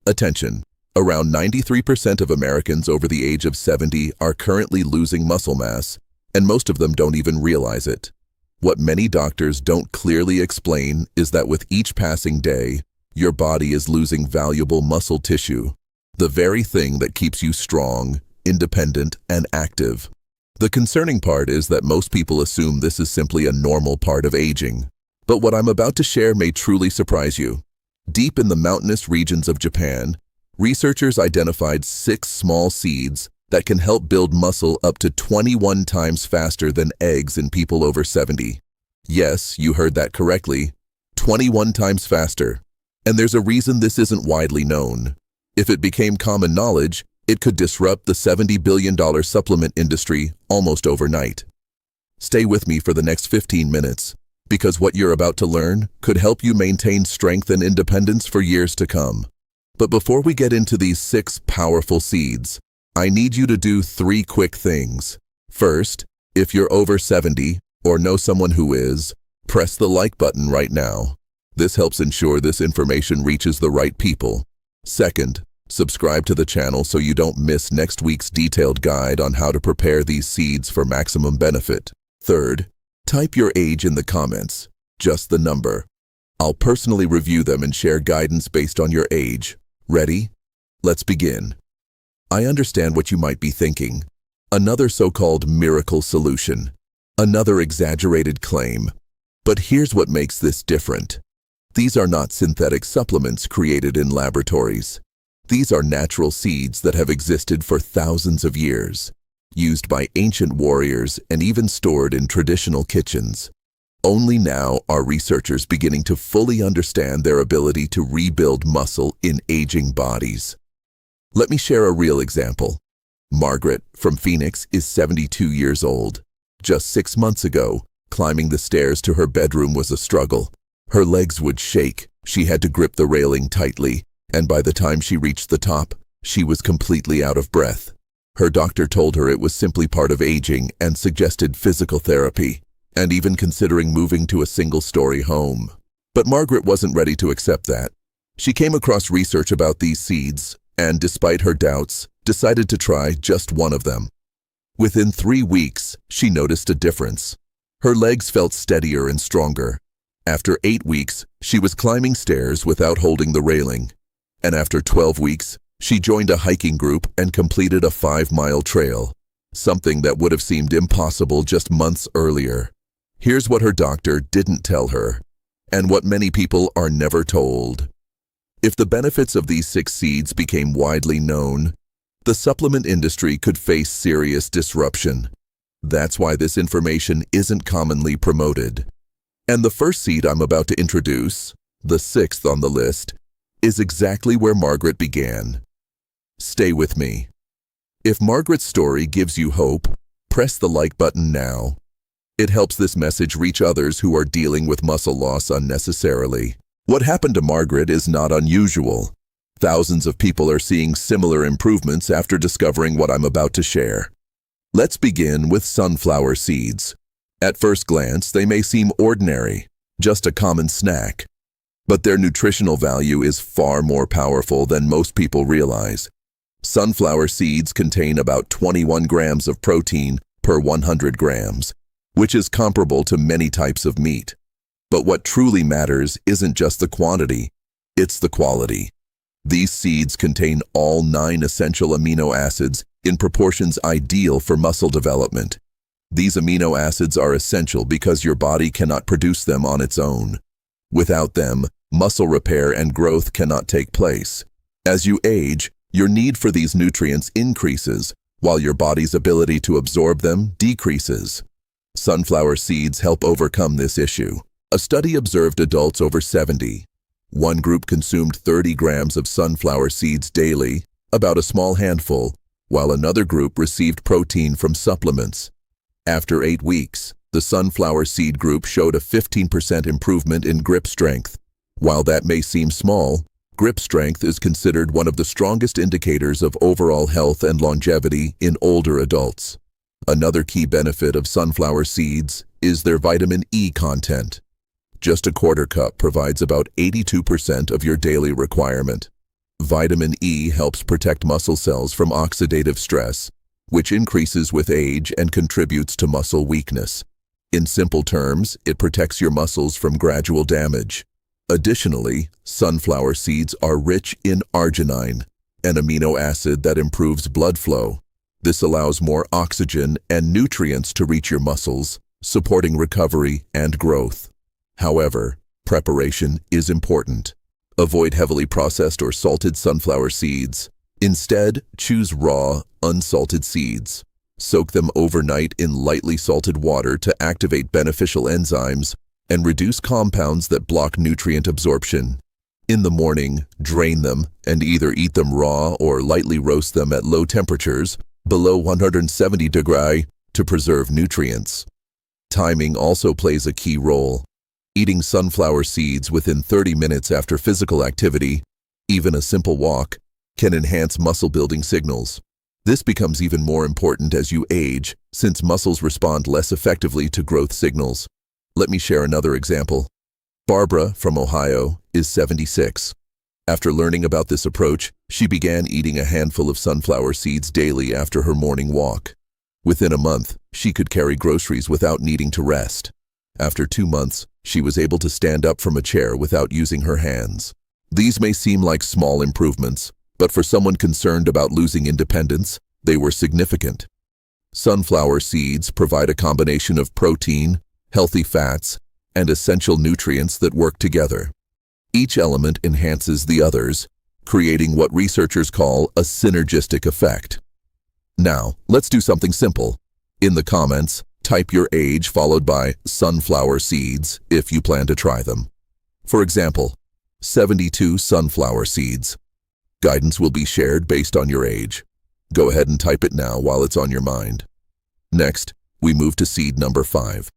Attention! Around 93% of Americans over the age of 70 are currently losing muscle mass, and most of them don't even realize it. What many doctors don't clearly explain is that with each passing day, your body is losing valuable muscle tissue, the very thing that keeps you strong, independent, and active. The concerning part is that most people assume this is simply a normal part of aging. But what I'm about to share may truly surprise you. Deep in the mountainous regions of Japan, researchers identified 6 small seeds that can help build muscle up to 21 times faster than eggs in people over 70. Yes, you heard that correctly. 21 times faster. And there's a reason this isn't widely known. If it became common knowledge, it could disrupt the $70 billion supplement industry almost overnight. Stay with me for the next 15 minutes, because what you're about to learn could help you maintain strength and independence for years to come. But before we get into these 6 powerful seeds, I need you to do 3 quick things. First, if you're over 70 or know someone who is, press the like button right now. This helps ensure this information reaches the right people. Second, subscribe to the channel so you don't miss next week's detailed guide on how to prepare these seeds for maximum benefit. Third, type your age in the comments, just the number. I'll personally review them and share guidance based on your age. Ready? Let's begin. I understand what you might be thinking. Another so-called miracle solution. Another exaggerated claim. But here's what makes this different. These are not synthetic supplements created in laboratories. These are natural seeds that have existed for thousands of years, used by ancient warriors and even stored in traditional kitchens. Only now are researchers beginning to fully understand their ability to rebuild muscle in aging bodies. Let me share a real example. Margaret from Phoenix is 72 years old. Just 6 months ago, climbing the stairs to her bedroom was a struggle. Her legs would shake, she had to grip the railing tightly, and by the time she reached the top, she was completely out of breath. Her doctor told her it was simply part of aging and suggested physical therapy, and even considering moving to a single-story home. But Margaret wasn't ready to accept that. She came across research about these seeds, and despite her doubts, decided to try just one of them. Within 3 weeks, she noticed a difference. Her legs felt steadier and stronger. After 8 weeks, she was climbing stairs without holding the railing. And after 12 weeks, she joined a hiking group and completed a 5-mile trail, something that would have seemed impossible just months earlier. Here's what her doctor didn't tell her, and what many people are never told. If the benefits of these 6 seeds became widely known, the supplement industry could face serious disruption. That's why this information isn't commonly promoted. And the first seed I'm about to introduce, the 6th on the list, is exactly where Margaret began. Stay with me. If Margaret's story gives you hope, press the like button now. It helps this message reach others who are dealing with muscle loss unnecessarily. What happened to Margaret is not unusual. Thousands of people are seeing similar improvements after discovering what I'm about to share. Let's begin with sunflower seeds. At first glance, they may seem ordinary, just a common snack. But their nutritional value is far more powerful than most people realize. Sunflower seeds contain about 21 grams of protein per 100 grams, which is comparable to many types of meat. But what truly matters isn't just the quantity, it's the quality. These seeds contain all 9 essential amino acids in proportions ideal for muscle development. These amino acids are essential because your body cannot produce them on its own. Without them, muscle repair and growth cannot take place. As you age, your need for these nutrients increases, while your body's ability to absorb them decreases. Sunflower seeds help overcome this issue. A study observed adults over 70. One group consumed 30 grams of sunflower seeds daily, about a small handful, while another group received protein from supplements. After 8 weeks, the sunflower seed group showed a 15% improvement in grip strength. While that may seem small, grip strength is considered one of the strongest indicators of overall health and longevity in older adults. Another key benefit of sunflower seeds is their vitamin E content. Just a quarter cup provides about 82% of your daily requirement. Vitamin E helps protect muscle cells from oxidative stress, which increases with age and contributes to muscle weakness. In simple terms, it protects your muscles from gradual damage. Additionally, sunflower seeds are rich in arginine, an amino acid that improves blood flow. This allows more oxygen and nutrients to reach your muscles, supporting recovery and growth. However, preparation is important. Avoid heavily processed or salted sunflower seeds. Instead, choose raw, unsalted seeds. Soak them overnight in lightly salted water to activate beneficial enzymes and reduce compounds that block nutrient absorption. In the morning, drain them and either eat them raw or lightly roast them at low temperatures, below 170 degrees, to preserve nutrients. Timing also plays a key role. Eating sunflower seeds within 30 minutes after physical activity, even a simple walk, can enhance muscle-building signals. This becomes even more important as you age, since muscles respond less effectively to growth signals. Let me share another example. Barbara, from Ohio, is 76. After learning about this approach, she began eating a handful of sunflower seeds daily after her morning walk. Within a month, she could carry groceries without needing to rest. After 2 months, she was able to stand up from a chair without using her hands. These may seem like small improvements, but for someone concerned about losing independence, they were significant. Sunflower seeds provide a combination of protein, healthy fats, and essential nutrients that work together. Each element enhances the others, creating what researchers call a synergistic effect. Now, let's do something simple. In the comments, type your age followed by sunflower seeds if you plan to try them. For example, 72 sunflower seeds. Guidance will be shared based on your age. Go ahead and type it now while it's on your mind. Next, we move to seed number 5.